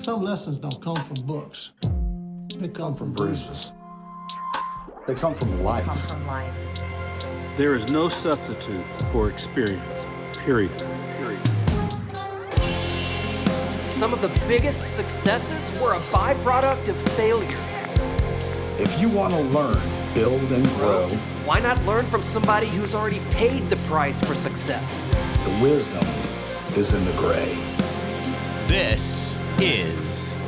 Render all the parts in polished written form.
Some lessons don't come from books. They come from bruises. They come from life. There is no substitute for experience, period. Some of the biggest successes were a byproduct of failure. If you want to learn, build, and grow, why not learn from somebody who's already paid the price for success? The wisdom is in the gray. This is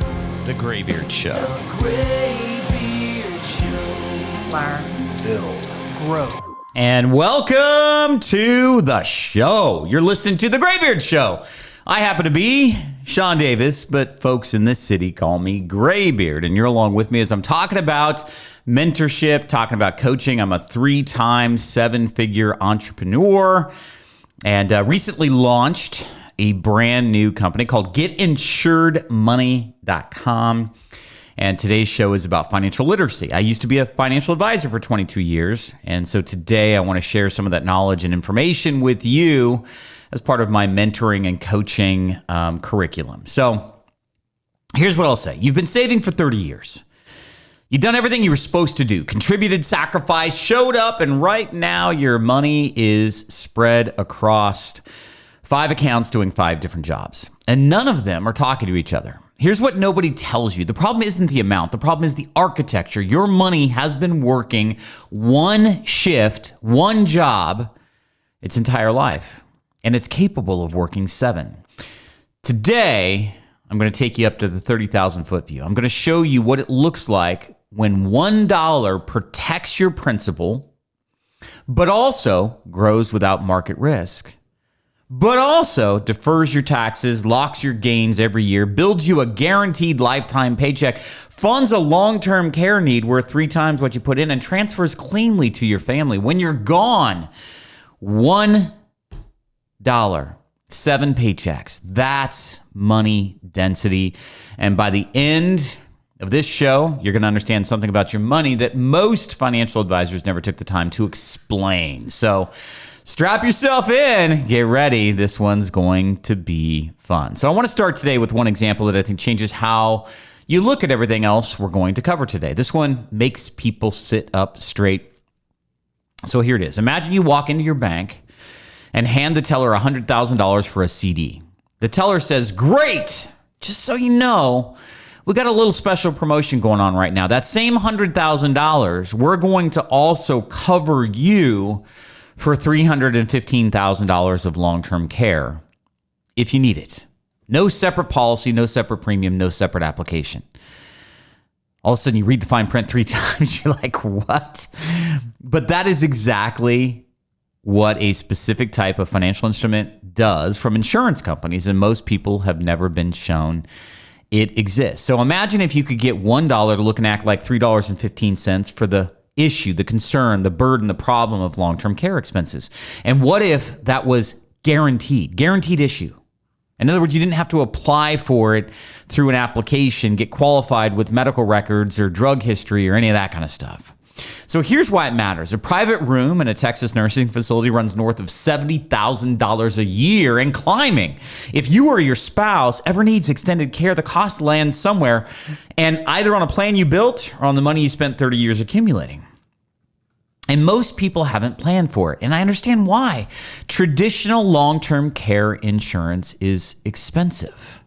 the Greybeard Show. The Greybeard Show. Learn. Build. Grow. And welcome to the show. You're listening to the Greybeard Show. I happen to be Shawn Davis, but folks in this city call me Greybeard. And you're along with me as I'm talking about mentorship, talking about coaching. I'm a 3-time 7-figure entrepreneur and recently launched a brand new company called GetInsuredMoney.com. And today's show is about financial literacy. I used to be a financial advisor for 22 years. And so today I want to share some of that knowledge and information with you as part of my mentoring and coaching curriculum. So here's what I'll say. You've been saving for 30 years. You've done everything you were supposed to do, contributed, sacrificed, showed up, and right now your money is spread across 5 accounts doing 5 different jobs. And none of them are talking to each other. Here's what nobody tells you. The problem isn't the amount. The problem is the architecture. Your money has been working one shift, one job, its entire life. And it's capable of working 7. Today, I'm going to take you up to the 30,000 foot view. I'm going to show you what it looks like when $1 protects your principal, but also grows without market risk, but also defers your taxes, locks your gains every year, builds you a guaranteed lifetime paycheck, funds a long-term care need worth 3 times what you put in, and transfers cleanly to your family. When you're gone, $1, 7 paychecks. That's money density. And by the end of this show, you're going to understand something about your money that most financial advisors never took the time to explain. So strap yourself in, get ready. This one's going to be fun. So I want to start today with one example that I think changes how you look at everything else we're going to cover today. This one makes people sit up straight. So here it is. Imagine you walk into your bank and hand the teller $100,000 for a CD. The teller says, "Great! Just so you know, we got a little special promotion going on right now. That same $100,000, we're going to also cover you for $315,000 of long-term care if you need it. No separate policy, no separate premium, no separate application." All of a sudden, you read the fine print 3 times. You're like, what? But that is exactly what a specific type of financial instrument does from insurance companies, and most people have never been shown it exists. So imagine if you could get $1 to look and act like $3.15 for the issue, the concern, the burden, the problem of long-term care expenses. And what if that was guaranteed issue? In other words, you didn't have to apply for it through an application, get qualified with medical records or drug history or any of that kind of stuff. So here's why it matters. A private room in a Texas nursing facility runs north of $70,000 a year and climbing. If you or your spouse ever needs extended care, the cost lands somewhere, and either on a plan you built or on the money you spent 30 years accumulating. And most people haven't planned for it, and I understand why. Traditional long-term care insurance is expensive.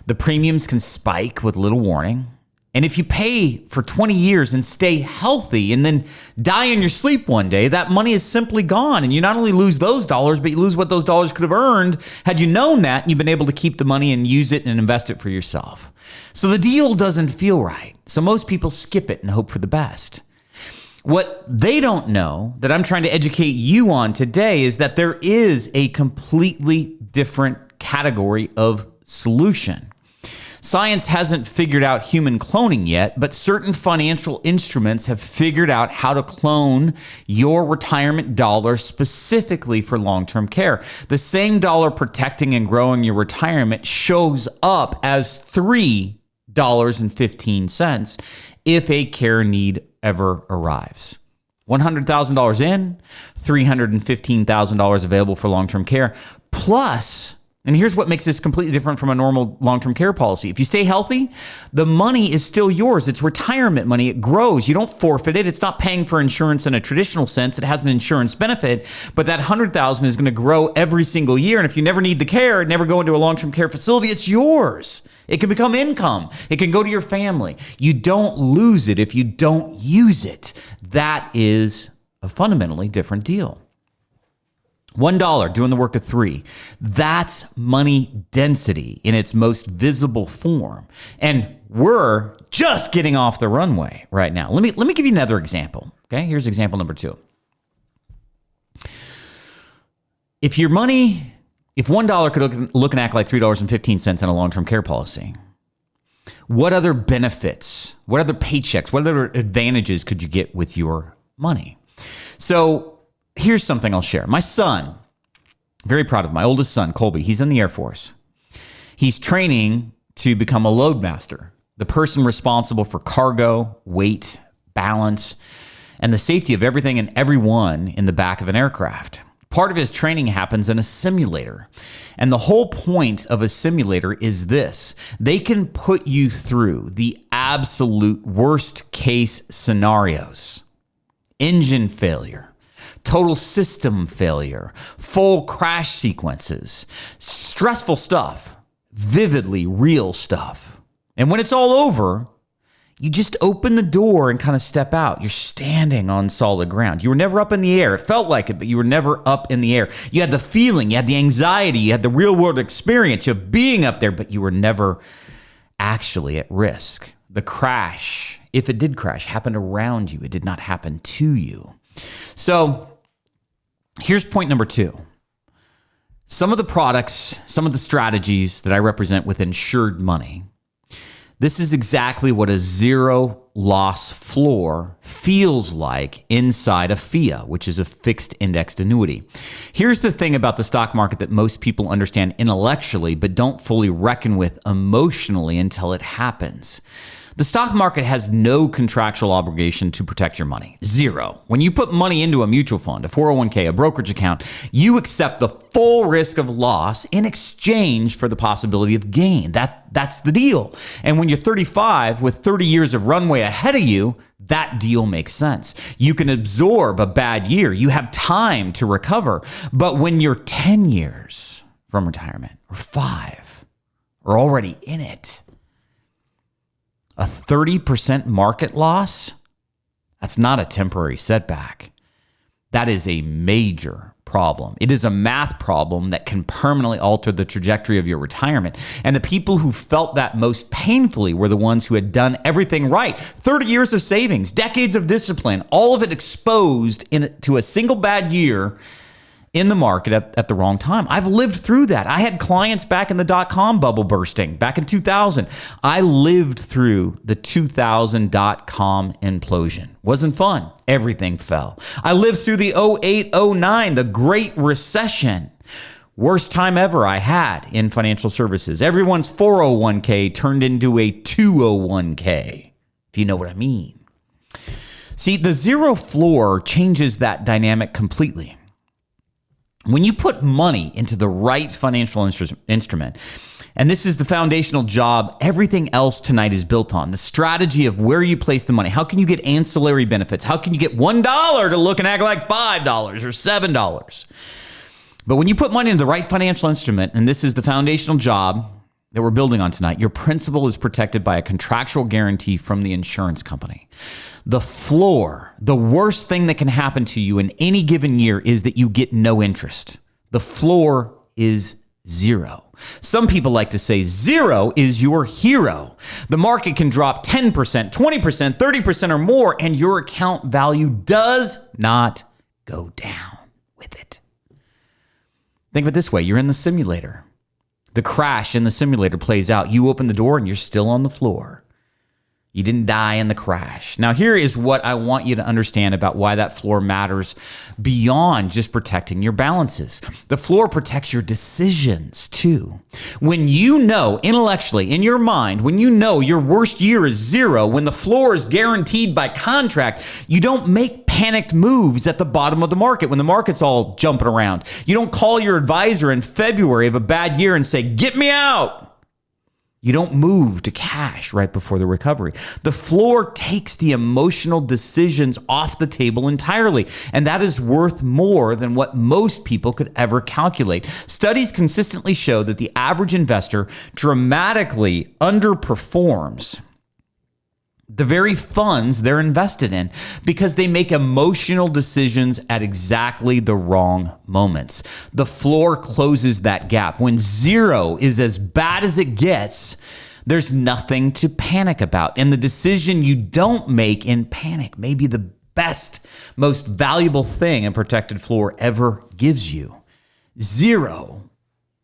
The premiums can spike with little warning. And if you pay for 20 years and stay healthy and then die in your sleep one day, that money is simply gone. And you not only lose those dollars, but you lose what those dollars could have earned had you known that and you've been able to keep the money and use it and invest it for yourself. So the deal doesn't feel right. So most people skip it and hope for the best. What they don't know that I'm trying to educate you on today is that there is a completely different category of solution. Science hasn't figured out human cloning yet, but certain financial instruments have figured out how to clone your retirement dollar specifically for long-term care. The same dollar protecting and growing your retirement shows up as $3.15 if a care need ever arrives. $100,000 in, $315,000 available for long-term care, plus And here's what makes this completely different from a normal long-term care policy. If you stay healthy, the money is still yours. It's retirement money. It grows. You don't forfeit it. It's not paying for insurance in a traditional sense. It has an insurance benefit, but that $100,000 is going to grow every single year. And if you never need the care, never go into a long-term care facility, it's yours. It can become income. It can go to your family. You don't lose it if you don't use it. That is a fundamentally different deal. $1 doing the work of 3. That's money density in its most visible form. And we're just getting off the runway right now. Let me give you another example. Okay, here's example number 2. If $1 could look and act like $3.15 in a long-term care policy, what other benefits, what other paychecks, what other advantages could you get with your money? So here's something I'll share. My son, very proud of my oldest son, Colby. He's in the Air Force. He's training to become a loadmaster, the person responsible for cargo, weight, balance, and the safety of everything and everyone in the back of an aircraft. Part of his training happens in a simulator. And the whole point of a simulator is this. They can put you through the absolute worst case scenarios. Engine failure, total system failure, full crash sequences, stressful stuff, vividly real stuff. And when it's all over, you just open the door and kind of step out. You're standing on solid ground. You were never up in the air. It felt like it, but you were never up in the air. You had the feeling, you had the anxiety, you had the real world experience of being up there, but you were never actually at risk. The crash, if it did crash, happened around you. It did not happen to you. So here's point number 2. Some of the products, some of the strategies that I represent with insured money, this is exactly what a zero loss floor feels like inside a FIA, which is a fixed indexed annuity. Here's the thing about the stock market that most people understand intellectually, but don't fully reckon with emotionally until it happens. The stock market has no contractual obligation to protect your money. Zero. When you put money into a mutual fund, a 401k, a brokerage account, you accept the full risk of loss in exchange for the possibility of gain. That's the deal. And when you're 35 with 30 years of runway ahead of you, that deal makes sense. You can absorb a bad year. You have time to recover. But when you're 10 years from retirement or 5 or already in it, a 30% market loss, that's not a temporary setback. That is a major problem. It is a math problem that can permanently alter the trajectory of your retirement. And the people who felt that most painfully were the ones who had done everything right. 30 years of savings, decades of discipline, all of it exposed to a single bad year in the market at the wrong time. I've lived through that. I had clients back in the dot-com bubble bursting back in 2000. I lived through the 2000 dot-com implosion. Wasn't fun. Everything fell. I lived through the 08-09, the Great Recession. Worst time ever I had in financial services. Everyone's 401k turned into a 201k, if you know what I mean. See, the zero floor changes that dynamic completely. When you put money into the right financial instrument, and this is the foundational job everything else tonight is built on, the strategy of where you place the money. How can you get ancillary benefits? How can you get $1 to look and act like $5 or $7? But when you put money into the right financial instrument, and this is the foundational job that we're building on tonight, your principal is protected by a contractual guarantee from the insurance company. The floor, the worst thing that can happen to you in any given year is that you get no interest. The floor is zero. Some people like to say zero is your hero. The market can drop 10%, 20%, 30% or more, and your account value does not go down with it. Think of it this way. You're in the simulator. The crash in the simulator plays out. You open the door and you're still on the floor. You didn't die in the crash. Now, here is what I want you to understand about why that floor matters beyond just protecting your balances. The floor protects your decisions too. When you know intellectually in your mind, when you know your worst year is 0, when the floor is guaranteed by contract, you don't make panicked moves at the bottom of the market when the market's all jumping around. You don't call your advisor in February of a bad year and say, "Get me out." You don't move to cash right before the recovery. The floor takes the emotional decisions off the table entirely, and that is worth more than what most people could ever calculate. Studies consistently show that the average investor dramatically underperforms the very funds they're invested in because they make emotional decisions at exactly the wrong moments. The floor closes that gap. When 0 is as bad as it gets, there's nothing to panic about. And the decision you don't make in panic may be the best, most valuable thing a protected floor ever gives you. 0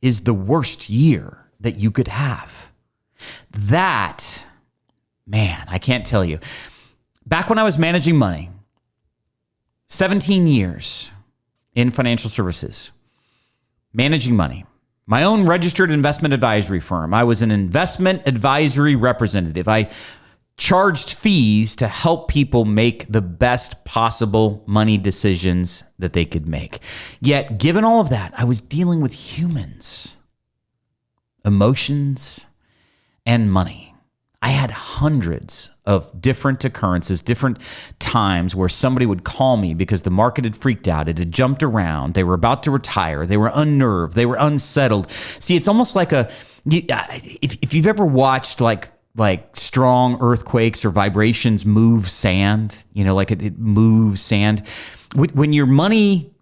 is the worst year that you could have. That, man, I can't tell you. Back when I was managing money, 17 years in financial services, managing money, my own registered investment advisory firm. I was an investment advisory representative. I charged fees to help people make the best possible money decisions that they could make. Yet, given all of that, I was dealing with humans, emotions, and money. I had hundreds of different occurrences, different times where somebody would call me because the market had freaked out. It had jumped around. They were about to retire. They were unnerved. They were unsettled. See, it's almost like if you've ever watched like strong earthquakes or vibrations move sand, like it moves sand. When your money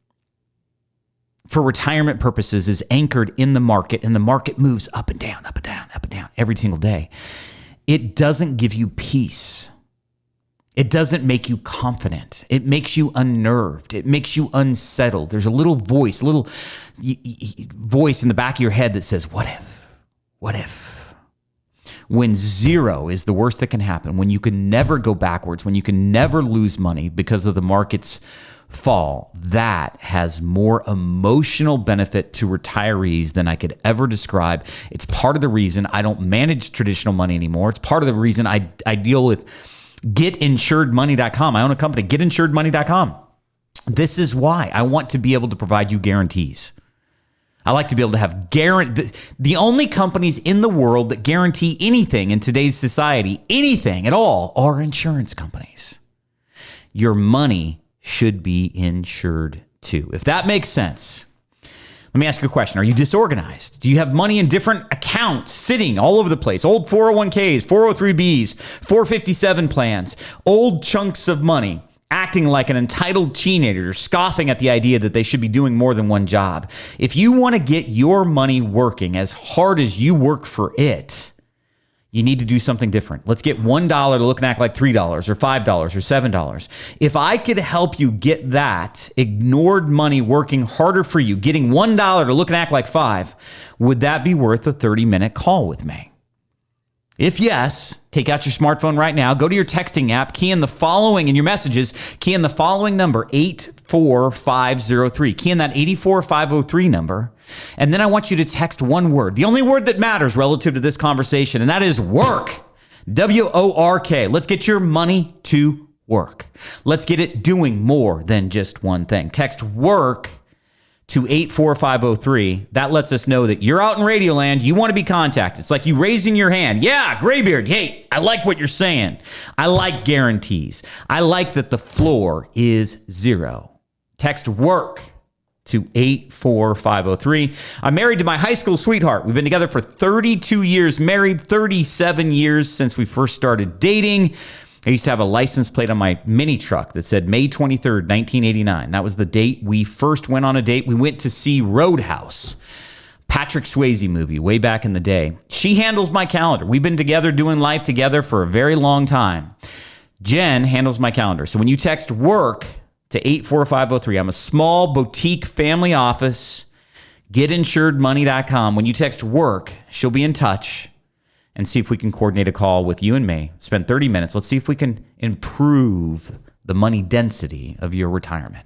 for retirement purposes is anchored in the market and the market moves up and down, up and down, up and down every single day, it doesn't give you peace. It doesn't make you confident. It makes you unnerved. It makes you unsettled. There's a little voice in the back of your head that says, what if? What if? When 0 is the worst that can happen, when you can never go backwards, when you can never lose money because of the market's fall, that has more emotional benefit to retirees than I could ever describe. It's part of the reason I don't manage traditional money anymore. It's part of the reason I deal with getinsuredmoney.com. I own a company, getinsuredmoney.com. This is why I want to be able to provide you guarantees. I like to be able to have the only companies in the world that guarantee anything in today's society, anything at all, are insurance companies. Your money should be insured too. If that makes sense, let me ask you a question. Are you disorganized? Do you have money in different accounts sitting all over the place? Old 401ks, 403bs, 457 plans, old chunks of money, acting like an entitled teenager, scoffing at the idea that they should be doing more than one job. If you want to get your money working as hard as you work for it, you need to do something different. Let's get $1 to look and act like $3 or $5 or $7. If I could help you get that ignored money working harder for you, getting $1 to look and act like $5, would that be worth a 30-minute call with me? If yes, take out your smartphone right now, go to your texting app, key in the following in your messages, key in the following number, 84503. Key in that 84503 number. And then I want you to text one word, the only word that matters relative to this conversation, and that is work. W-O-R-K. Let's get your money to work. Let's get it doing more than just one thing. Text work to 84503. That lets us know that you're out in Radio Land. You want to be contacted. It's like you raising your hand. Yeah, Greybeard. Hey, I like what you're saying. I like guarantees. I like that the floor is 0. Text work to 84503. I'm married to my high school sweetheart. We've been together for 32 years, married 37 years since we first started dating. I used to have a license plate on my mini truck that said May 23rd, 1989. That was the date we first went on a date. We went to see Roadhouse, Patrick Swayze movie way back in the day. She handles my calendar. We've been together doing life together for a very long time. Jen handles my calendar. So when you text work to 84503, I'm a small boutique family office, getinsuredmoney.com. When you text work, she'll be in touch and see if we can coordinate a call with you and me. Spend 30 minutes. Let's see if we can improve the money density of your retirement.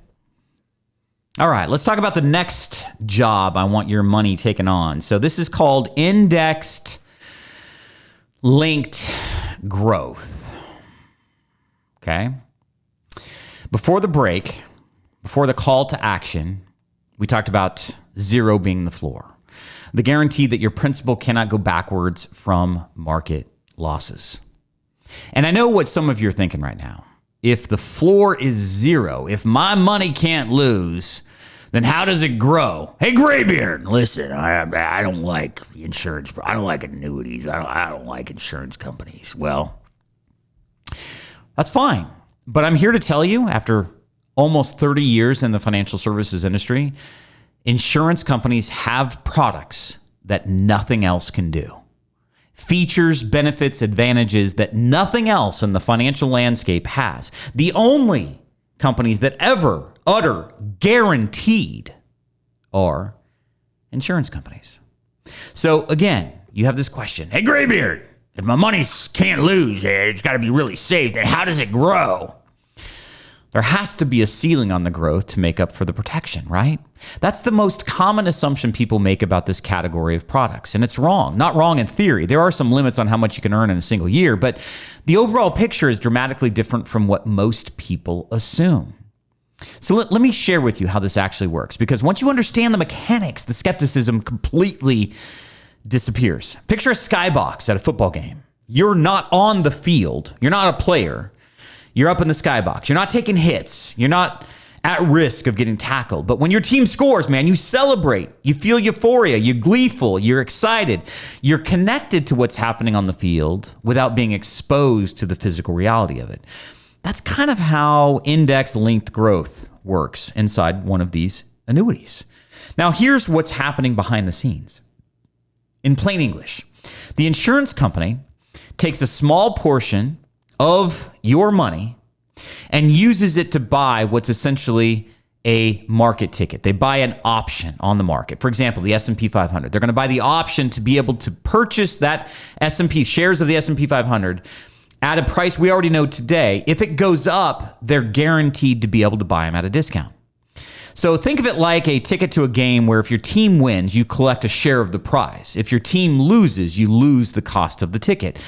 All right, let's talk about the next job I want your money taken on. So this is called indexed linked growth. Okay? Before the break, before the call to action, we talked about zero being the floor. The guarantee that your principal cannot go backwards from market losses. And I know what some of you are thinking right now. If the floor is zero, if my money can't lose, then how does it grow? Hey, Greybeard, listen, I don't like insurance. I don't like annuities. I don't like insurance companies. Well, that's fine. But I'm here to tell you, after almost 30 years in the financial services industry, insurance companies have products that nothing else can do. Features, benefits, advantages that nothing else in the financial landscape has. The only companies that ever utter guaranteed are insurance companies. So again, you have this question. Hey, Greybeard, if my money can't lose, it's got to be really safe. Then how does it grow? There has to be a ceiling on the growth to make up for the protection, right? That's the most common assumption people make about this category of products. And it's wrong. Not wrong in theory. There are some limits on how much you can earn in a single year, but the overall picture is dramatically different from what most people assume. So let me share with you how this actually works, because once you understand the mechanics, the skepticism completely disappears. Picture a skybox at a football game. You're not on the field. You're not a player. You're up in the skybox. You're not taking hits. You're not at risk of getting tackled. But when your team scores, man, you celebrate. You feel euphoria. You're gleeful. You're excited. You're connected to what's happening on the field without being exposed to the physical reality of it. That's kind of how index-linked growth works inside one of these annuities. Now, here's what's happening behind the scenes. In plain English, the insurance company takes a small portion of your money and uses it to buy what's essentially a market ticket. They buy an option on the market. For example, the S&P 500. They're going to buy the option to be able to purchase that S&P, shares of the S&P 500 at a price we already know today. If it goes up, they're guaranteed to be able to buy them at a discount. So think of it like a ticket to a game where if your team wins, you collect a share of the prize. If your team loses, you lose the cost of the ticket.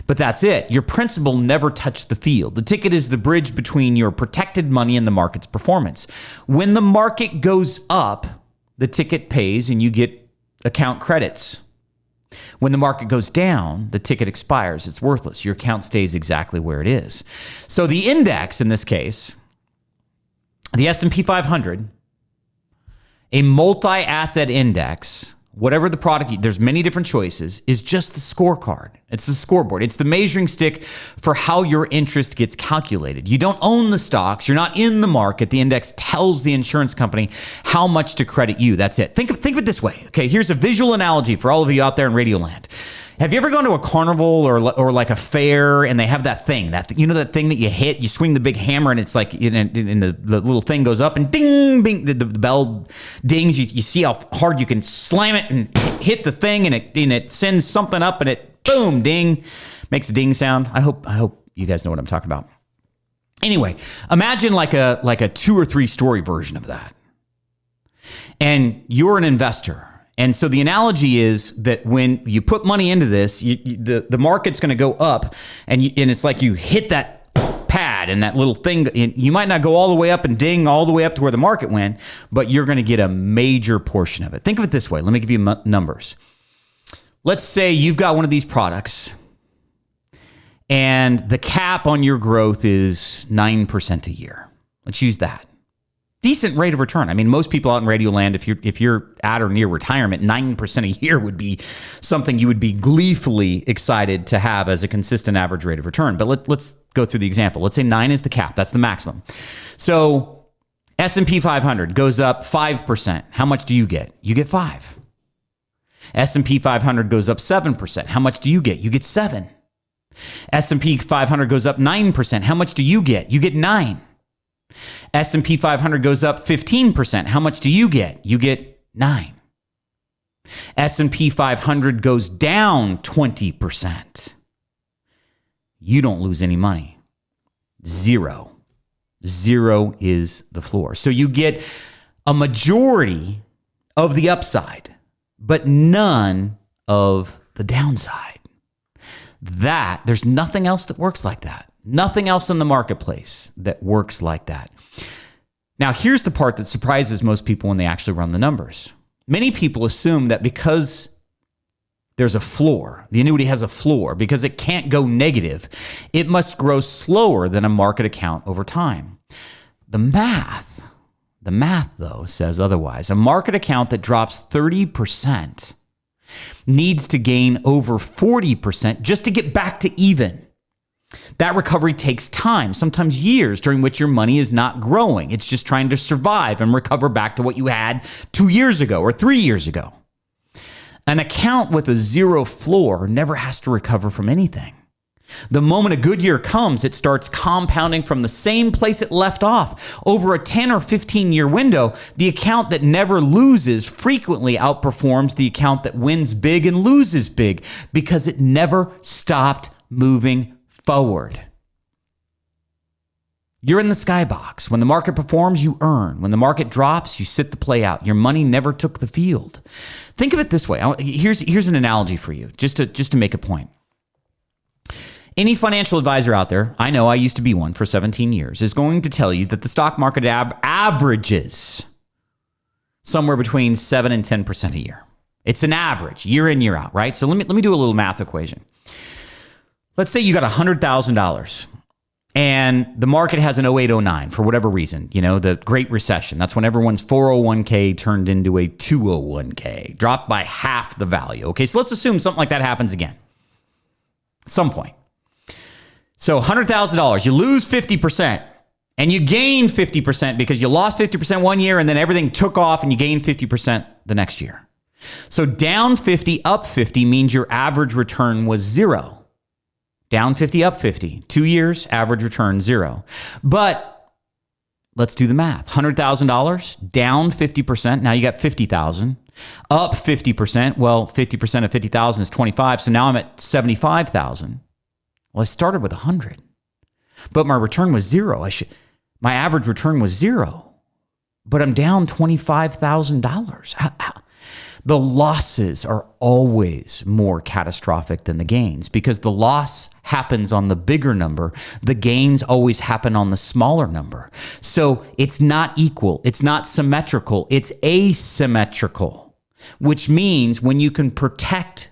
But that's it. Your principal never touched the field. The ticket is the bridge between your protected money and the market's performance. When the market goes up, the ticket pays and you get account credits. When the market goes down, the ticket expires. It's worthless. Your account stays exactly where it is. So the index in this case, the S&P 500, a multi-asset index, whatever the product, there's many different choices, is just the scorecard. It's the scoreboard. It's the measuring stick for how your interest gets calculated. You don't own the stocks. You're not in the market. The index tells the insurance company how much to credit you. That's it. Think of it this way. Okay, here's a visual analogy for all of you out there in Radioland. Have you ever gone to a carnival or like a fair and they have that thing, that thing that you hit, you swing the big hammer and it's like, and the little thing goes up and ding, bing, the bell dings. You see how hard you can slam it and hit the thing and it sends something up and it boom, ding, makes a ding sound. I hope you guys know what I'm talking about. Anyway, imagine like a 2 or 3 story version of that. And you're an investor. And so the analogy is that when you put money into this, the market's going to go up, and it's like you hit that pad and that little thing. You might not go all the way up and ding all the way up to where the market went, but you're going to get a major portion of it. Think of it this way. Let me give you numbers. Let's say you've got one of these products, and the cap on your growth is 9% a year. Let's use that. Decent rate of return. I mean, most people out in Radioland, if you're at or near retirement, 9% a year would be something you would be gleefully excited to have as a consistent average rate of return. But let's go through the example. Let's say 9 is the cap. That's the maximum. So S&P 500 goes up 5%. How much do you get? You get 5. S&P 500 goes up 7%. How much do you get? You get 7. S&P 500 goes up 9%. How much do you get? You get 9. S&P 500 goes up 15%. How much do you get? You get 9. S&P 500 goes down 20%. You don't lose any money. Zero. Zero is the floor. So you get a majority of the upside, but none of the downside. There's nothing else that works like that. Nothing else in the marketplace that works like that. Now, here's the part that surprises most people when they actually run the numbers. Many people assume that because there's a floor, the annuity has a floor, because it can't go negative, it must grow slower than a market account over time. The math though says otherwise. A market account that drops 30% needs to gain over 40% just to get back to even. That recovery takes time, sometimes years, during which your money is not growing. It's just trying to survive and recover back to what you had 2 years ago or 3 years ago. An account with a zero floor never has to recover from anything. The moment a good year comes, it starts compounding from the same place it left off. Over a 10 or 15-year window, the account that never loses frequently outperforms the account that wins big and loses big because it never stopped moving forward. You're in the skybox. When the market performs, you earn. When the market drops, you sit the play out. Your money never took the field. Think of it this way. Here's an analogy for you, just to make a point. Any financial advisor out there, I know I used to be one for 17 years, is going to tell you that the stock market averages somewhere between 7 and 10% a year. It's an average, year in, year out, right? So let me do a little math equation. Let's say you got $100,000 and the market has an 0809 for whatever reason, the Great Recession. That's when everyone's 401k turned into a 201k, dropped by half the value. Okay, so let's assume something like that happens again at some point. So $100,000, you lose 50% and you gain 50% because you lost 50% one year and then everything took off and you gained 50% the next year. So down 50, up 50 means your average return was zero. Down 50, up 50. 2 years, average return zero. But let's do the math. $100,000, down 50%. Now you got 50,000. Up 50%. Well, 50% of 50,000 is 25. So now I'm at 75,000. Well, I started with 100, but my return was zero. My average return was zero, but I'm down $25,000. The losses are always more catastrophic than the gains because the loss happens on the bigger number. The gains always happen on the smaller number. So it's not equal. It's not symmetrical. It's asymmetrical, which means when you can protect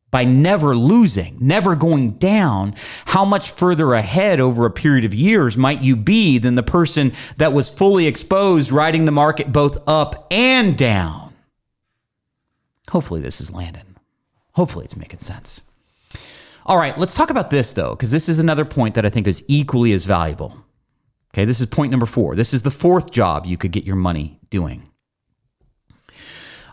by never losing, never going down, how much further ahead over a period of years might you be than the person that was fully exposed, riding the market both up and down? Hopefully this is landing. Hopefully it's making sense. All right, let's talk about this though, because this is another point that I think is equally as valuable. Okay, this is point number 4. This is the fourth job you could get your money doing.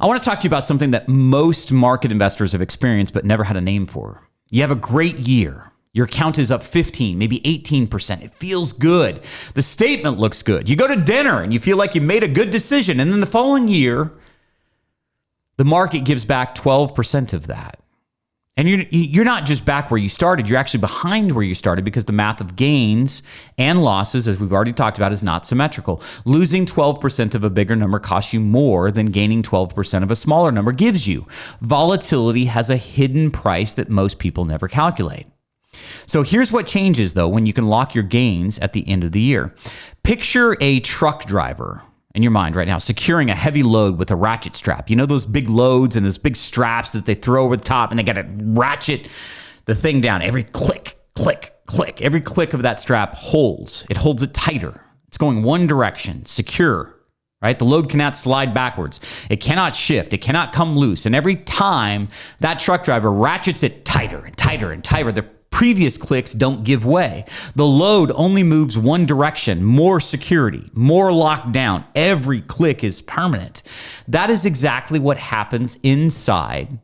I want to talk to you about something that most market investors have experienced but never had a name for. You have a great year. Your account is up 15, maybe 18%. It feels good. The statement looks good. You go to dinner and you feel like you made a good decision. And then the following year, the market gives back 12% of that. And you're not just back where you started, you're actually behind where you started because the math of gains and losses, as we've already talked about, is not symmetrical. Losing 12% of a bigger number costs you more than gaining 12% of a smaller number gives you. Volatility has a hidden price that most people never calculate. So here's what changes, though, when you can lock your gains at the end of the year. Picture a truck driver in your mind right now, securing a heavy load with a ratchet strap. You know those big loads and those big straps that they throw over the top and they got to ratchet the thing down. Every click, click, click. Every click of that strap holds. It holds it tighter. It's going one direction, secure, right? The load cannot slide backwards. It cannot shift. It cannot come loose. And every time that truck driver ratchets it tighter and tighter and tighter, the previous clicks don't give way. The load only moves one direction, more security, more locked down. Every click is permanent. That is exactly what happens inside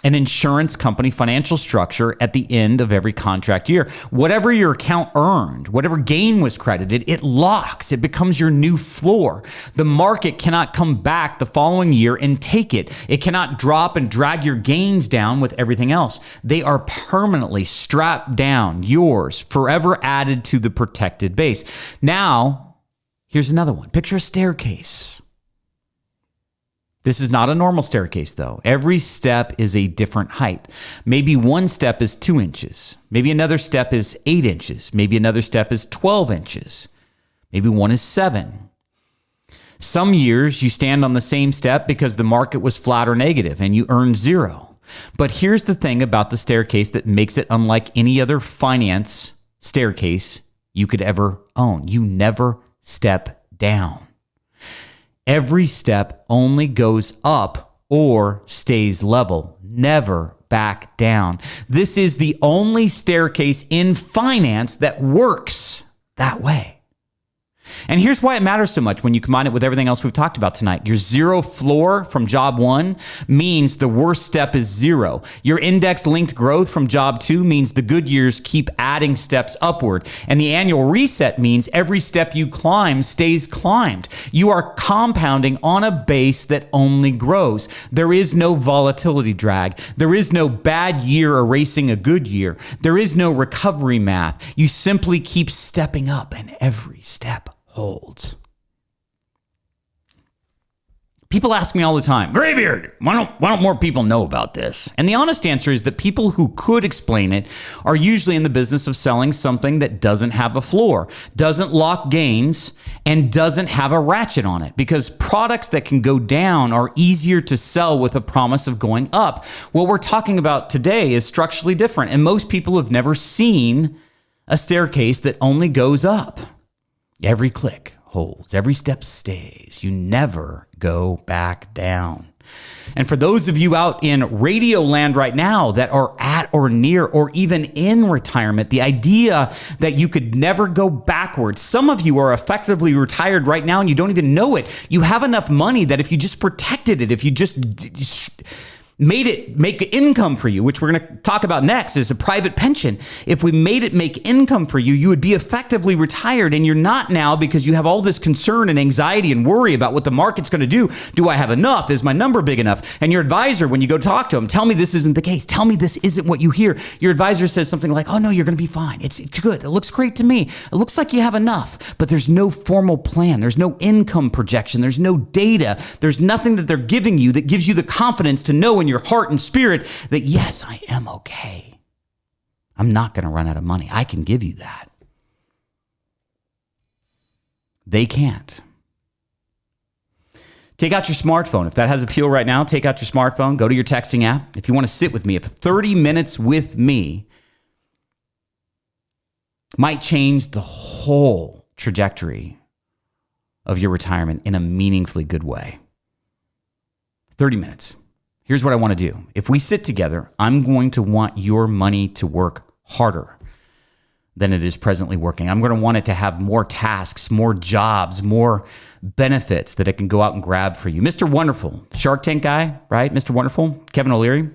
an insurance company financial structure at the end of every contract year. Whatever your account earned, whatever gain was credited, it locks. It becomes your new floor. The market cannot come back the following year and take it. It cannot drop and drag your gains down with everything else. They are permanently strapped down, yours, forever added to the protected base. Now, here's another one. Picture a staircase. This is not a normal staircase, though. Every step is a different height. Maybe one step is 2 inches. Maybe another step is 8 inches. Maybe another step is 12 inches. Maybe one is 7. Some years you stand on the same step because the market was flat or negative and you earned 0. But here's the thing about the staircase that makes it unlike any other finance staircase you could ever own. You never step down. Every step only goes up or stays level, never back down. This is the only staircase in finance that works that way. And here's why it matters so much when you combine it with everything else we've talked about tonight. Your 0 floor from job 1 means the worst step is 0. Your index-linked growth from job 2 means the good years keep adding steps upward. And the annual reset means every step you climb stays climbed. You are compounding on a base that only grows. There is no volatility drag. There is no bad year erasing a good year. There is no recovery math. You simply keep stepping up, and every step holds. People ask me all the time, Greybeard, why don't more people know about this? And the honest answer is that people who could explain it are usually in the business of selling something that doesn't have a floor, doesn't lock gains, and doesn't have a ratchet on it, because products that can go down are easier to sell with a promise of going up. What we're talking about today is structurally different, and most people have never seen a staircase that only goes up. Every click holds, every step stays. You never go back down. And for those of you out in radio land right now that are at or near or even in retirement, the idea that you could never go backwards. Some of you are effectively retired right now and you don't even know it. You have enough money that if you just protected it, if you just made it make income for you, which we're going to talk about next, is a private pension. If we made it make income for you, you would be effectively retired, and you're not now because you have all this concern and anxiety and worry about what the market's going to do. Do I have enough? Is my number big enough? And your advisor, when you go talk to him, tell me this isn't the case. Tell me this isn't what you hear. Your advisor says something like, oh no, you're going to be fine. It's good. It looks great to me. It looks like you have enough, but there's no formal plan. There's no income projection. There's no data. There's nothing that they're giving you that gives you the confidence to know in your heart and spirit that, yes, I am okay. I'm not going to run out of money. I can give you that. They can't. Take out your smartphone. If that has appeal right now, take out your smartphone, go to your texting app. If you want to sit with me, if 30 minutes with me might change the whole trajectory of your retirement in a meaningfully good way. 30 minutes. Here's what I want to do. If we sit together, I'm going to want your money to work harder than it is presently working. I'm going to want it to have more tasks, more jobs, more benefits that it can go out and grab for you. Mr. Wonderful, Shark Tank guy, right? Mr. Wonderful, Kevin O'Leary.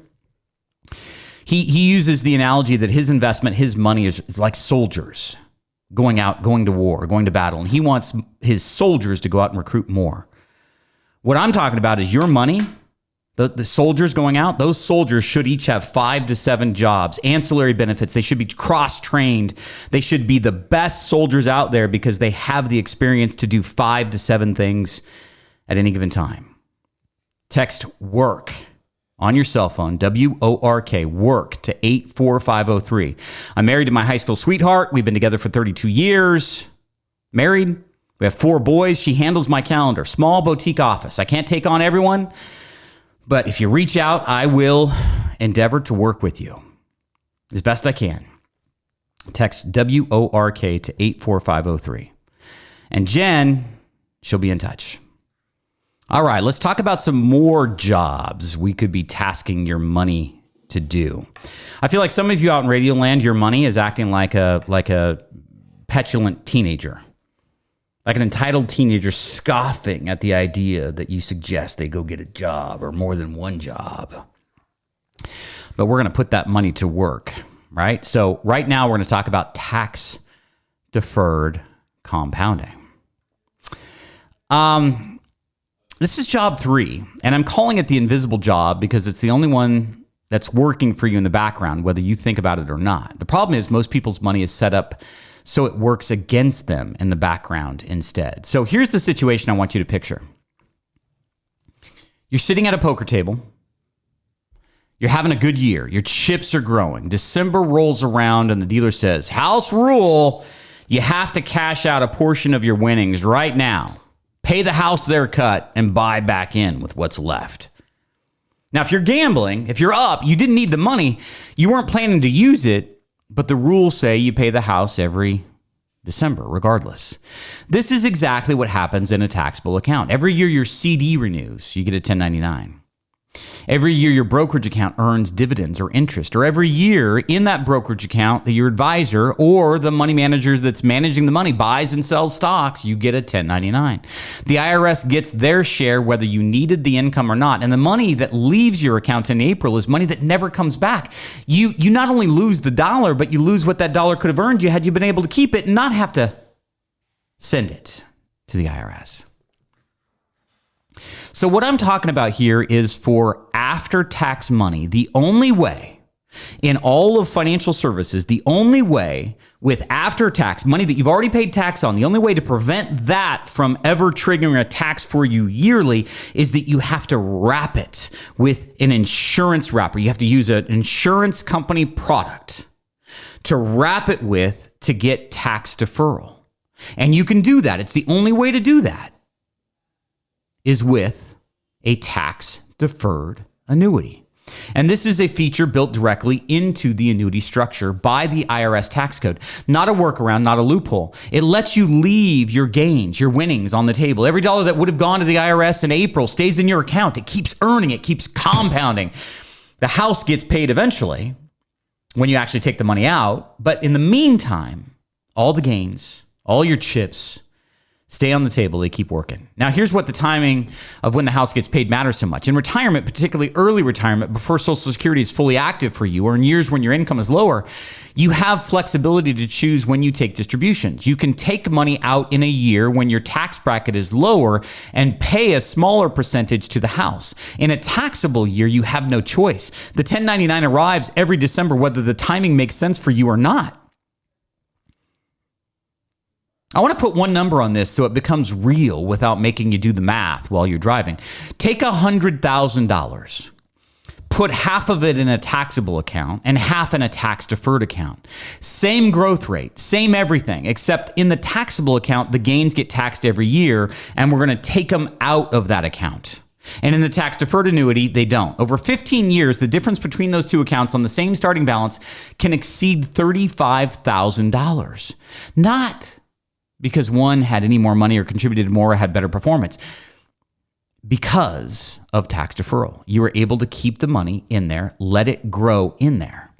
He uses the analogy that his investment, his money is like soldiers going out, going to war, going to battle. And he wants his soldiers to go out and recruit more. What I'm talking about is your money. The soldiers going out, those soldiers should each have 5 to 7 jobs, ancillary benefits. They should be cross-trained. They should be the best soldiers out there because they have the experience to do 5 to 7 things at any given time. Text WORK on your cell phone, WORK, WORK to 84503. I'm married to my high school sweetheart. We've been together for 32 years. Married. We have 4 boys. She handles my calendar. Small boutique office. I can't take on everyone. But if you reach out, I will endeavor to work with you as best I can. Text WORK to 84503. And Jen, she'll be in touch. All right, let's talk about some more jobs we could be tasking your money to do. I feel like some of you out in Radio Land, your money is acting like a petulant teenager. Like an entitled teenager scoffing at the idea that you suggest they go get a job or more than one job. but we're going to put that money to work, right? So right now we're going to talk about tax deferred compounding. This is job 3, and I'm calling it the invisible job because it's the only one that's working for you in the background, whether you think about it or not. The problem is most people's money is set up so it works against them in the background instead. So here's the situation I want you to picture. You're sitting at a poker table. You're having a good year. Your chips are growing. December rolls around and the dealer says, house rule, you have to cash out a portion of your winnings right now. Pay the house their cut and buy back in with what's left. Now, if you're gambling, if you're up, you didn't need the money, you weren't planning to use it, but the rules say you pay the house every December, regardless. This is exactly what happens in a taxable account. Every year your CD renews, you get a 1099. Every year your brokerage account earns dividends or interest, or every year in that brokerage account that your advisor or the money manager that's managing the money buys and sells stocks, you get a 1099. The IRS gets their share whether you needed the income or not, and the money that leaves your account in April is money that never comes back. You not only lose the dollar, but you lose what that dollar could have earned you had you been able to keep it and not have to send it to the IRS. So what I'm talking about here is for after-tax money, the only way in all of financial services, the only way with after-tax money that you've already paid tax on, the only way to prevent that from ever triggering a tax for you yearly is that you have to wrap it with an insurance wrapper. You have to use an insurance company product to wrap it with to get tax deferral. And you can do that. It's the only way to do that is with a tax-deferred annuity. And this is a feature built directly into the annuity structure by the IRS tax code. Not a workaround, not a loophole. It lets you leave your gains, your winnings on the table. Every dollar that would have gone to the IRS in April stays in your account. It keeps earning, it keeps compounding. The house gets paid eventually when you actually take the money out. But in the meantime, all the gains, all your chips, stay on the table. They keep working. Now, here's what the timing of when the house gets paid matters so much. In retirement, particularly early retirement, before Social Security is fully active for you, or in years when your income is lower, you have flexibility to choose when you take distributions. You can take money out in a year when your tax bracket is lower and pay a smaller percentage to the house. In a taxable year, you have no choice. The 1099 arrives every December, whether the timing makes sense for you or not. I want to put one number on this so it becomes real without making you do the math while you're driving. Take $100,000, put half of it in a taxable account and half in a tax-deferred account. Same growth rate, same everything, except in the taxable account, the gains get taxed every year, and we're going to take them out of that account. And in the tax-deferred annuity, they don't. Over 15 years, the difference between those two accounts on the same starting balance can exceed $35,000. Not because one had any more money or contributed more or had better performance. Because of tax deferral, you were able to keep the money in there, let it grow in there.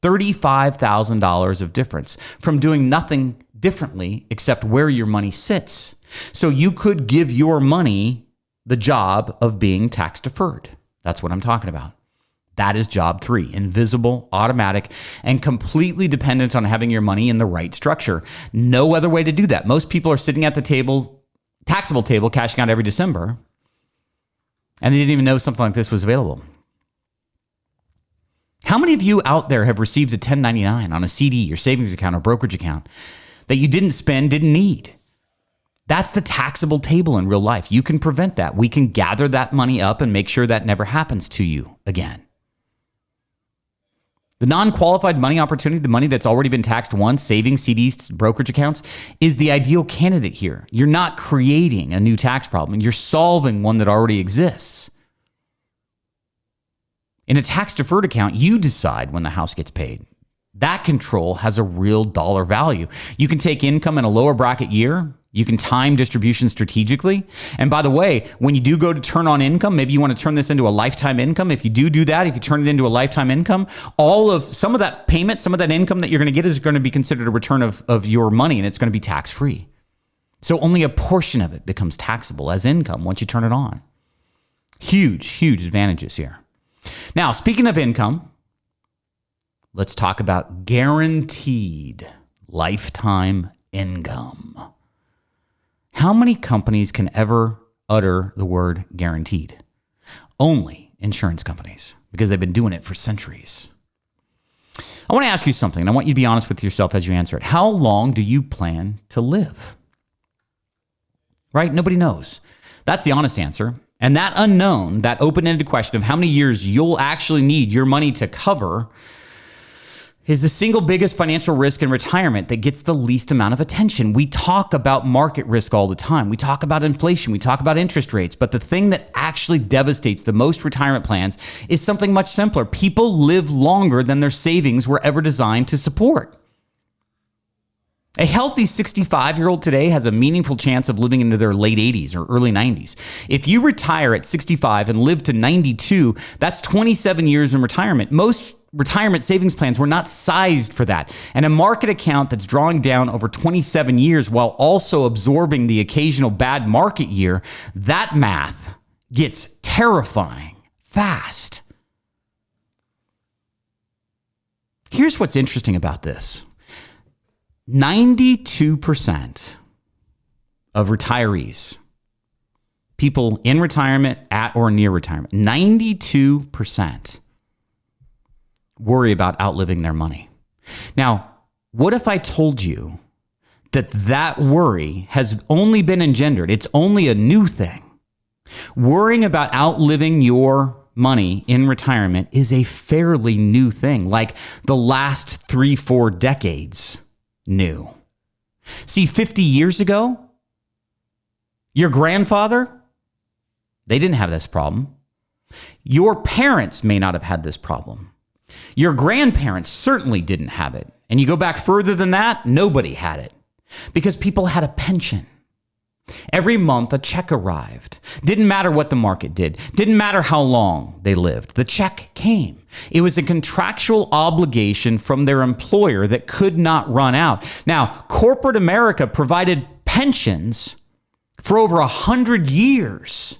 $35,000 of difference from doing nothing differently except where your money sits. So you could give your money the job of being tax deferred. That's what I'm talking about. That is job 3, invisible, automatic, and completely dependent on having your money in the right structure. No other way to do that. Most people are sitting at the table, taxable table, cashing out every December, and they didn't even know something like this was available. How many of you out there have received a 1099 on a CD, your savings account or brokerage account that you didn't spend, didn't need? That's the taxable table in real life. You can prevent that. We can gather that money up and make sure that never happens to you again. The non-qualified money opportunity, the money that's already been taxed once, savings, CDs, brokerage accounts, is the ideal candidate here. You're not creating a new tax problem. You're solving one that already exists. In a tax-deferred account, you decide when the house gets paid. That control has a real dollar value. You can take income in a lower bracket year. You can time distribution strategically. And by the way, when you do go to turn on income, maybe you want to turn this into a lifetime income. If you do that, if you turn it into a lifetime income, some of that payment, some of that income that you're going to get is going to be considered a return of your money, and it's going to be tax-free. So only a portion of it becomes taxable as income once you turn it on. Huge, huge advantages here. Now, speaking of income, Let's talk about guaranteed lifetime income. How many companies can ever utter the word guaranteed? Only insurance companies, because they've been doing it for centuries. I want to ask you something, and I want you to be honest with yourself as you answer it. How long do you plan to live? Right? Nobody knows. That's the honest answer. And that unknown, that open-ended question of how many years you'll actually need your money to cover is the single biggest financial risk in retirement that gets the least amount of attention. We talk about market risk all the time. We talk about inflation. We talk about interest rates. But the thing that actually devastates the most retirement plans is something much simpler. People live longer than their savings were ever designed to support. A healthy 65-year-old today has a meaningful chance of living into their late 80s or early 90s. If you retire at 65 and live to 92, that's 27 years in retirement. Most retirement savings plans were not sized for that. And a market account that's drawing down over 27 years while also absorbing the occasional bad market year, that math gets terrifying fast. Here's what's interesting about this. 92% of retirees, people in retirement, at or near retirement, 92% worry about outliving their money. Now, what if I told you that that worry has only been engendered? It's only a new thing. Worrying about outliving your money in retirement is a fairly new thing, like the last 3-4 decades new. See, 50 years ago, your grandfather, they didn't have this problem. Your parents may not have had this problem. Your grandparents certainly didn't have it. And you go back further than that, nobody had it because people had a pension. Every month, a check arrived. Didn't matter what the market did. Didn't matter how long they lived. The check came. It was a contractual obligation from their employer that could not run out. Now, corporate America provided pensions for over 100 years.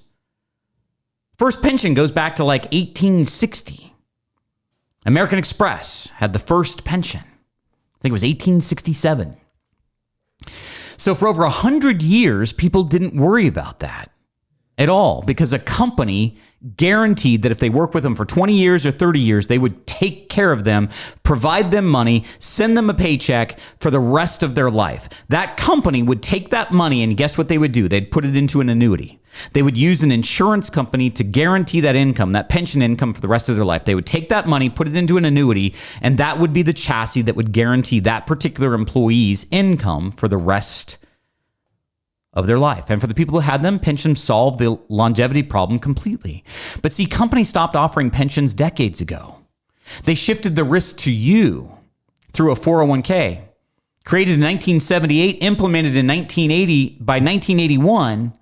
First pension goes back to like 1860. American Express had the first pension. I think it was 1867. So for over 100 years, people didn't worry about that at all because a company guaranteed that if they work with them for 20 years or 30 years, they would take care of them, provide them money, send them a paycheck for the rest of their life. That company would take that money and guess what they would do? They'd put it into an annuity. They would use an insurance company to guarantee that income, that pension income for the rest of their life. They would take that money, put it into an annuity, and that would be the chassis that would guarantee that particular employee's income for the rest of their life. And for the people who had them, pensions solved the longevity problem completely. But see, companies stopped offering pensions decades ago. They shifted the risk to you through a 401k. Created in 1978, implemented in 1980. By 1981,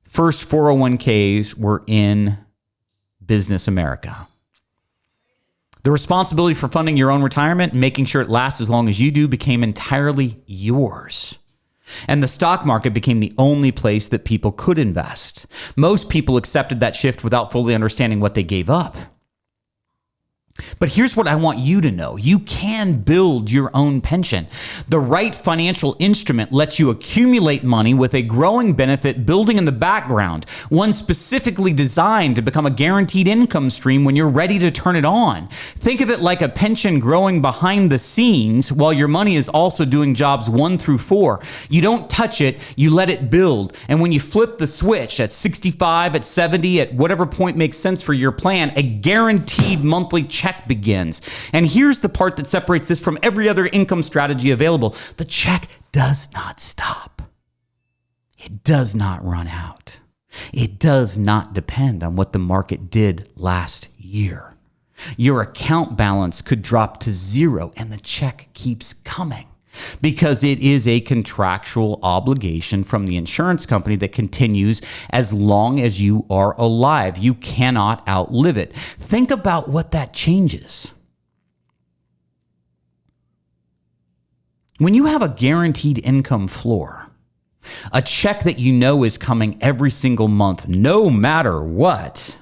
first 401ks were in business America. The responsibility for funding your own retirement and making sure it lasts as long as you do became entirely yours. And the stock market became the only place that people could invest. Most people accepted that shift without fully understanding what they gave up. But here's what I want you to know. You can build your own pension. The right financial instrument lets you accumulate money with a growing benefit building in the background, one specifically designed to become a guaranteed income stream when you're ready to turn it on. Think of it like a pension growing behind the scenes while your money is also doing jobs 1 through 4. You don't touch it, you let it build. And when you flip the switch at 65, at 70, at whatever point makes sense for your plan, a guaranteed monthly check begins. And here's the part that separates this from every other income strategy available. The check does not stop. It does not run out. It does not depend on what the market did last year. Your account balance could drop to 0 and the check keeps coming because it is a contractual obligation from the insurance company that continues as long as you are alive. You cannot outlive it. Think about what that changes. When you have a guaranteed income floor, a check that you know is coming every single month, no matter what,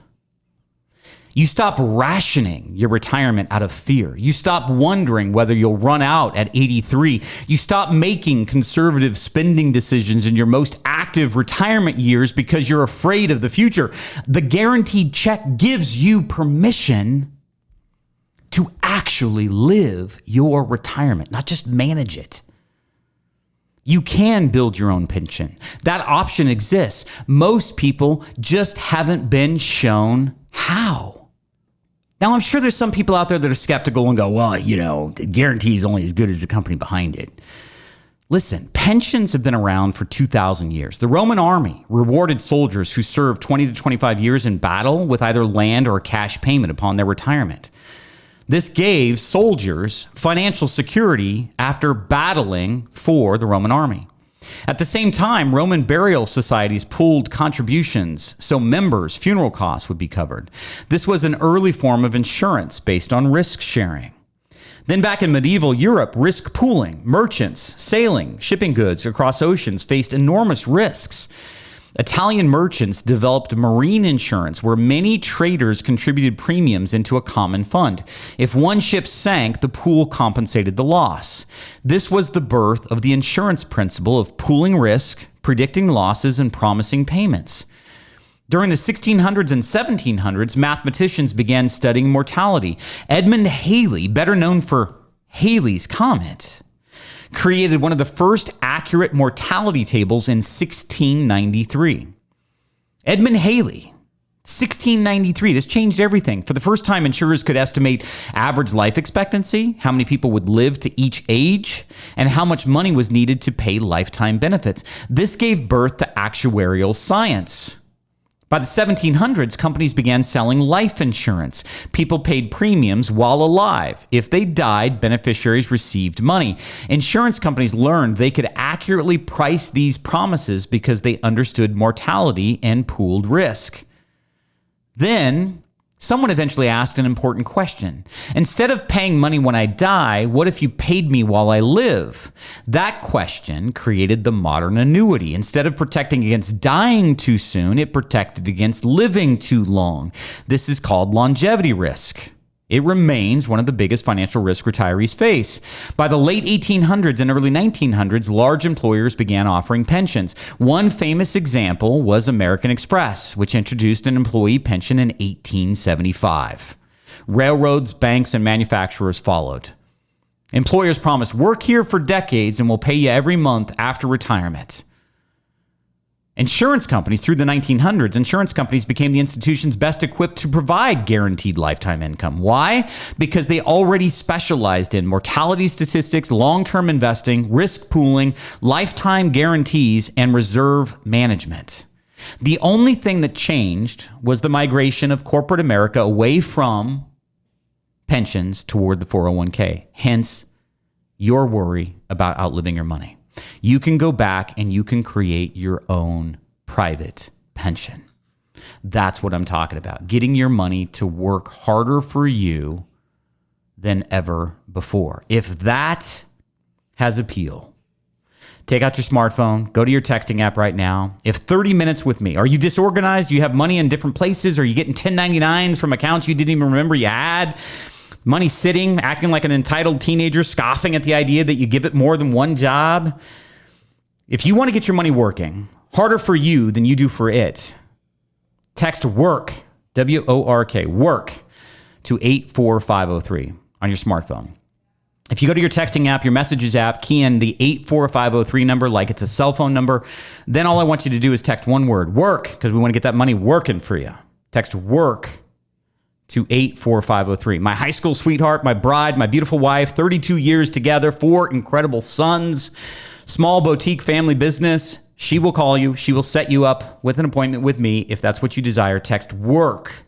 You stop rationing your retirement out of fear. You stop wondering whether you'll run out at 83. You stop making conservative spending decisions in your most active retirement years because you're afraid of the future. The guaranteed check gives you permission to actually live your retirement, not just manage it. You can build your own pension. That option exists. Most people just haven't been shown how. Now, I'm sure there's some people out there that are skeptical and go, well, the guarantee is only as good as the company behind it. Listen, pensions have been around for 2,000 years. The Roman army rewarded soldiers who served 20 to 25 years in battle with either land or a cash payment upon their retirement. This gave soldiers financial security after battling for the Roman army. At the same time, Roman burial societies pooled contributions so members' funeral costs would be covered. This was an early form of insurance based on risk sharing. Then back in medieval Europe, risk pooling, merchants, sailing, shipping goods across oceans faced enormous risks. Italian merchants developed marine insurance where many traders contributed premiums into a common fund. If one ship sank, the pool compensated the loss. This was the birth of the insurance principle of pooling risk, predicting losses, and promising payments. During the 1600s and 1700s, mathematicians began studying mortality. Edmund Halley, better known for Halley's Comet, created one of the first accurate mortality tables in 1693. Edmund Halley, 1693. This changed everything. For the first time, insurers could estimate average life expectancy, how many people would live to each age, and how much money was needed to pay lifetime benefits. This gave birth to actuarial science. By the 1700s, companies began selling life insurance. People paid premiums while alive. If they died, beneficiaries received money. Insurance companies learned they could accurately price these promises because they understood mortality and pooled risk. Then, someone eventually asked an important question. Instead of paying money when I die, what if you paid me while I live? That question created the modern annuity. Instead of protecting against dying too soon, it protected against living too long. This is called longevity risk. It remains one of the biggest financial risks retirees face. By the late 1800s and early 1900s, large employers began offering pensions. One famous example was American Express, which introduced an employee pension in 1875. Railroads, banks, and manufacturers followed. Employers promised, work here for decades and we'll pay you every month after retirement. Insurance companies, through the 1900s, insurance companies became the institutions best equipped to provide guaranteed lifetime income. Why? Because they already specialized in mortality statistics, long-term investing, risk pooling, lifetime guarantees, and reserve management. The only thing that changed was the migration of corporate America away from pensions toward the 401k. Hence, your worry about outliving your money. You can go back and you can create your own private pension. That's what I'm talking about. Getting your money to work harder for you than ever before. If that has appeal, take out your smartphone, go to your texting app right now. If 30 minutes with me, are you disorganized? Do you have money in different places? Are you getting 1099s from accounts you didn't even remember you had? Money sitting, acting like an entitled teenager, scoffing at the idea that you give it more than one job. If you want to get your money working harder for you than you do for it, text WORK, W-O-R-K, WORK, to 84503 on your smartphone. If you go to your texting app, your messages app, key in the 84503 number like it's a cell phone number, then all I want you to do is text one word, WORK, because we want to get that money working for you. Text WORK to 84503. My high school sweetheart, my bride, my beautiful wife, 32 years together, 4 incredible sons, small boutique family business. She will call you. She will set you up with an appointment with me. If that's what you desire, text WORK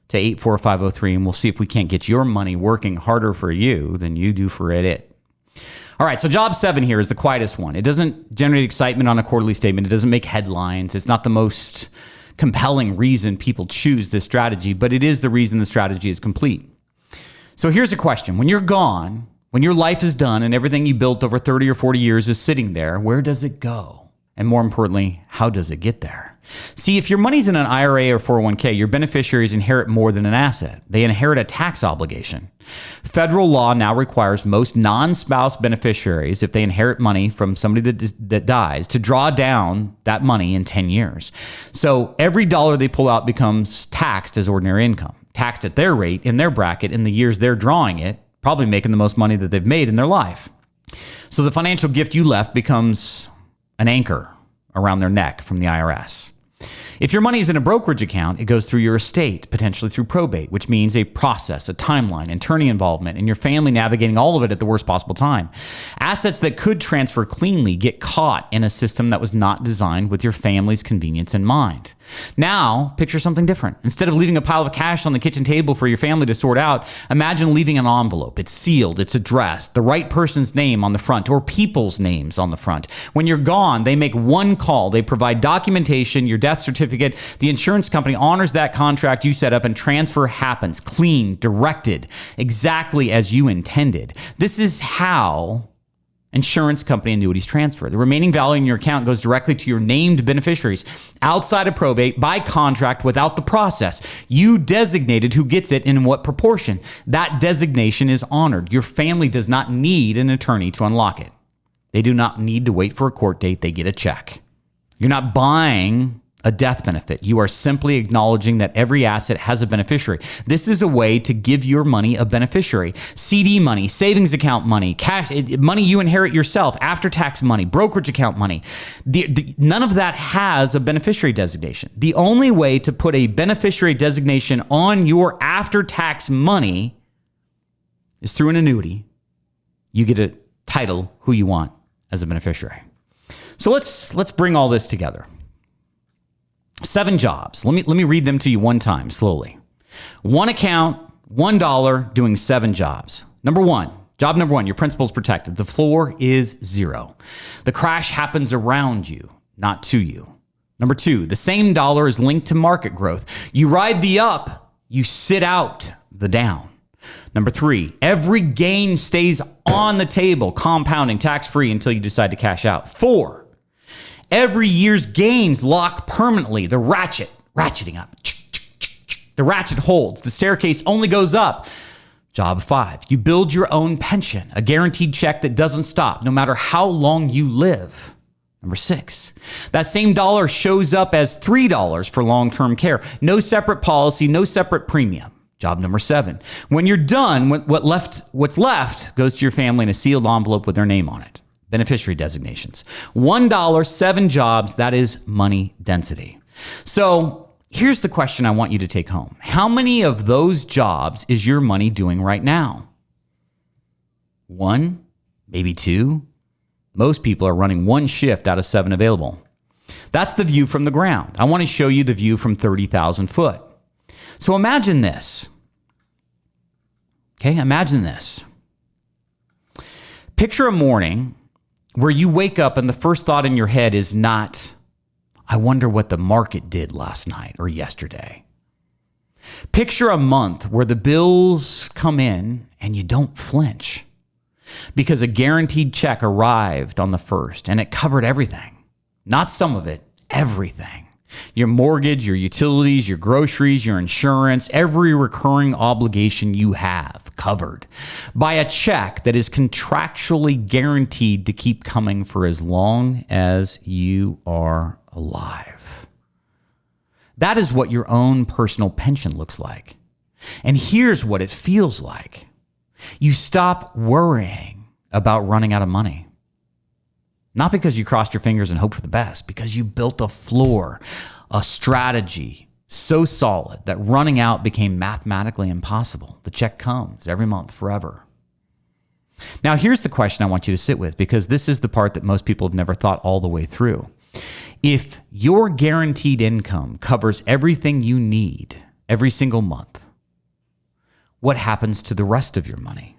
to 84503 and we'll see if we can't get your money working harder for you than you do for it. All right, so job 7 here is the quietest one. It doesn't generate excitement on a quarterly statement. It doesn't make headlines. It's not the most compelling reason people choose this strategy, but it is the reason the strategy is complete. So here's a question. When you're gone, when your life is done and everything you built over 30 or 40 years is sitting there, where does it go? And more importantly, how does it get there? See, if your money's in an IRA or 401k, your beneficiaries inherit more than an asset. They inherit a tax obligation. Federal law now requires most non-spouse beneficiaries, if they inherit money from somebody that dies, to draw down that money in 10 years. So every dollar they pull out becomes taxed as ordinary income, taxed at their rate in their bracket in the years they're drawing it, probably making the most money that they've made in their life. So the financial gift you left becomes an anchor around their neck from the IRS. If your money is in a brokerage account, it goes through your estate, potentially through probate, which means a process, a timeline, attorney involvement, and your family navigating all of it at the worst possible time. Assets that could transfer cleanly get caught in a system that was not designed with your family's convenience in mind. Now, picture something different. Instead of leaving a pile of cash on the kitchen table for your family to sort out, imagine leaving an envelope. It's sealed, it's addressed, the right person's name on the front, or people's names on the front. When you're gone, they make one call. They provide documentation, your death certificate. The insurance company honors that contract you set up, and transfer happens clean, directed, exactly as you intended. This is how insurance company annuities transfer. The remaining value in your account goes directly to your named beneficiaries outside of probate by contract without the process. You designated who gets it and in what proportion. That designation is honored. Your family does not need an attorney to unlock it. They do not need to wait for a court date. They get a check. You're not buying a death benefit. You are simply acknowledging that every asset has a beneficiary. This is a way to give your money a beneficiary. CD money, savings account money, cash, money you inherit yourself, after-tax money, brokerage account money. None of that has a beneficiary designation. The only way to put a beneficiary designation on your after-tax money is through an annuity. You get a title who you want as a beneficiary. So let's bring all this together. 7 jobs. Let me read them to you one time, slowly. One account, $1, doing 7 jobs. Job number one, your principal's protected. The floor is 0. The crash happens around you, not to you. Number 2, the same dollar is linked to market growth. You ride the up, you sit out the down. Number 3, every gain stays on the table, compounding tax-free until you decide to cash out. 4, every year's gains lock permanently. The ratcheting up. The ratchet holds. The staircase only goes up. Job 5, you build your own pension, a guaranteed check that doesn't stop no matter how long you live. Number 6, that same dollar shows up as $3 for long-term care. No separate policy, no separate premium. Job number 7, when you're done, what's left goes to your family in a sealed envelope with their name on it. Beneficiary designations. $1, 7 jobs, that is money density. So here's the question I want you to take home. How many of those jobs is your money doing right now? 1, maybe 2. Most people are running 1 shift out of 7 available. That's the view from the ground. I want to show you the view from 30,000 foot. So imagine this. Okay, imagine this. Picture a morning where you wake up and the first thought in your head is not, I wonder what the market did last night or yesterday. Picture a month where the bills come in and you don't flinch because a guaranteed check arrived on the 1st and it covered everything. Not some of it, everything. Your mortgage, your utilities, your groceries, your insurance, every recurring obligation you have covered by a check that is contractually guaranteed to keep coming for as long as you are alive. That is what your own personal pension looks like. And here's what it feels like. You stop worrying about running out of money. Not because you crossed your fingers and hoped for the best, because you built a floor, a strategy so solid that running out became mathematically impossible. The check comes every month forever. Now, here's the question I want you to sit with, because this is the part that most people have never thought all the way through. If your guaranteed income covers everything you need every single month, what happens to the rest of your money?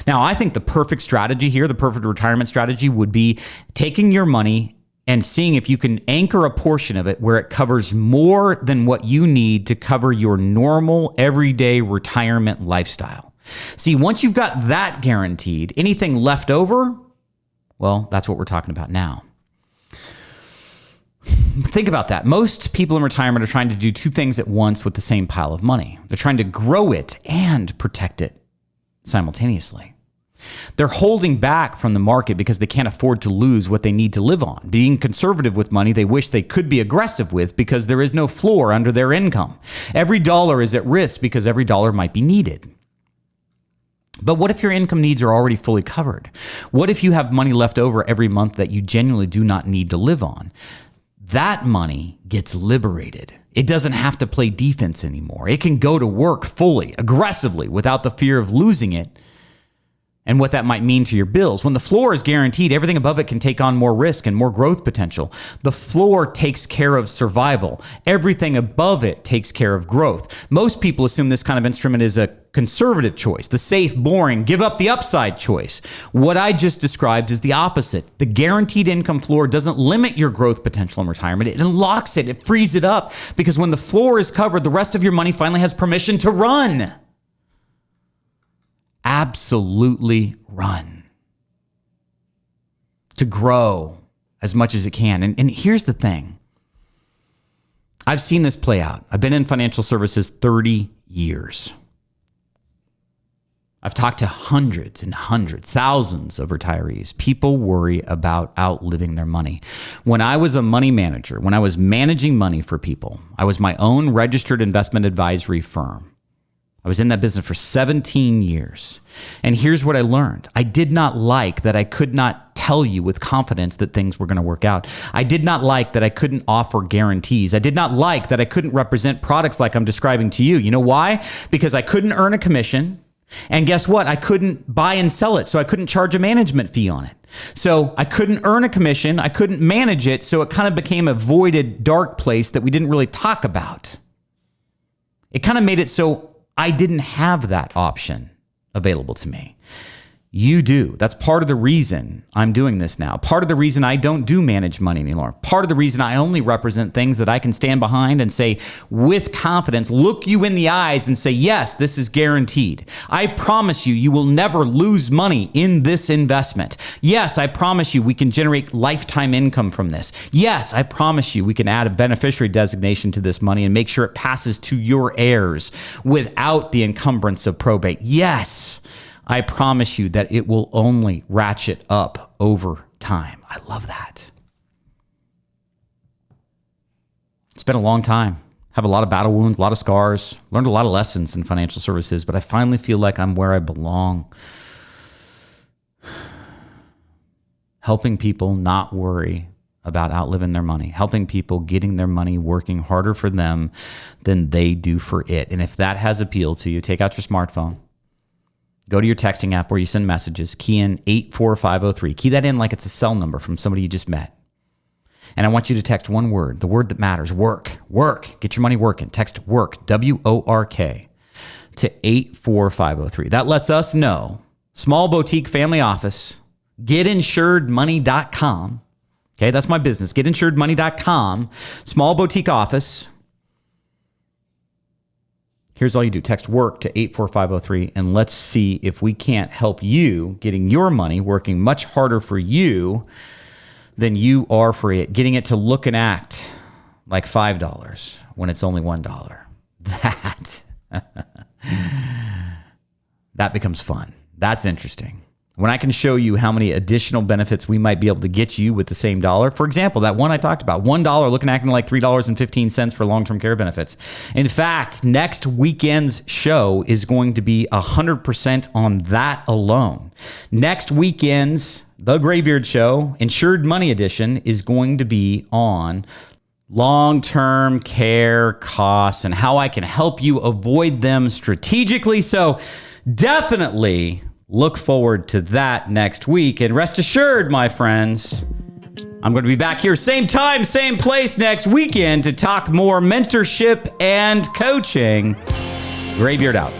Now, I think the perfect strategy here, the perfect retirement strategy, would be taking your money and seeing if you can anchor a portion of it where it covers more than what you need to cover your normal, everyday retirement lifestyle. See, once you've got that guaranteed, anything left over, well, that's what we're talking about now. think about that. Most people in retirement are trying to do two things at once with the same pile of money. They're trying to grow it and protect it simultaneously. They're holding back from the market because they can't afford to lose what they need to live on. Being conservative with money, they wish they could be aggressive with because there is no floor under their income. Every dollar is at risk because every dollar might be needed. But what if your income needs are already fully covered? What if you have money left over every month that you genuinely do not need to live on? That money gets liberated. It doesn't have to play defense anymore. It can go to work fully, aggressively, without the fear of losing it and what that might mean to your bills. When the floor is guaranteed, everything above it can take on more risk and more growth potential. The floor takes care of survival. Everything above it takes care of growth. Most people assume this kind of instrument is a conservative choice, the safe, boring, give up the upside choice. What I just described is the opposite. The guaranteed income floor doesn't limit your growth potential in retirement. It unlocks it. It frees it up because when the floor is covered, the rest of your money finally has permission to run. Absolutely run. To grow as much as it can. And here's the thing. I've seen this play out. I've been in financial services 30 years. I've talked to hundreds and hundreds, thousands of retirees. People worry about outliving their money. When I was a money manager, when I was managing money for people, I was my own registered investment advisory firm. I was in that business for 17 years. And here's what I learned. I did not like that I could not tell you with confidence that things were going to work out. I did not like that I couldn't offer guarantees. I did not like that I couldn't represent products like I'm describing to you. You know why? Because I couldn't earn a commission. And guess what? I couldn't buy and sell it. So I couldn't charge a management fee on it. So I couldn't earn a commission. I couldn't manage it. So it kind of became a voided, dark place that we didn't really talk about. It kind of made it so I didn't have that option available to me. You do. That's part of the reason I'm doing this now. Part of the reason I don't do managed money anymore. Part of the reason I only represent things that I can stand behind and say with confidence, look you in the eyes and say, yes, this is guaranteed. I promise you, you will never lose money in this investment. Yes, I promise you, we can generate lifetime income from this. Yes, I promise you, we can add a beneficiary designation to this money and make sure it passes to your heirs without the encumbrance of probate. Yes, I promise you that it will only ratchet up over time. I love that. It's been a long time. Have a lot of battle wounds, a lot of scars, learned a lot of lessons in financial services, but I finally feel like I'm where I belong. Helping people not worry about outliving their money, helping people getting their money working harder for them than they do for it. And if that has appeal to you, take out your smartphone. Go to your texting app where you send messages, key in 84503. Key that in like it's a cell number from somebody you just met. And I want you to text one word, the word that matters, work, work. Get your money working. Text work, W-O-R-K, to 84503. That lets us know, small boutique family office, getinsuredmoney.com. Okay, that's my business, getinsuredmoney.com, small boutique office. Here's all you do. Text work to 84503 and let's see if we can't help you getting your money working much harder for you than you are for it. Getting it to look and act like $5 when it's only $1. That becomes fun. That's interesting. When I can show you how many additional benefits we might be able to get you with the same dollar. For example, that one I talked about, $1 looking acting like $3.15 for long-term care benefits. In fact, next weekend's show is going to be 100% on that alone. Next weekend's The Greybeard Show, Insured Money Edition, is going to be on long-term care costs and how I can help you avoid them strategically. So definitely look forward to that next week. And rest assured, my friends, I'm going to be back here same time, same place next weekend to talk more mentorship and coaching. Greybeard out.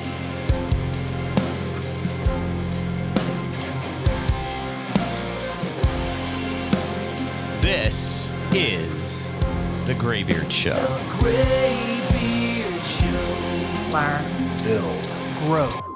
This is The Greybeard Show. The Greybeard Show. Learn. Build. Grow.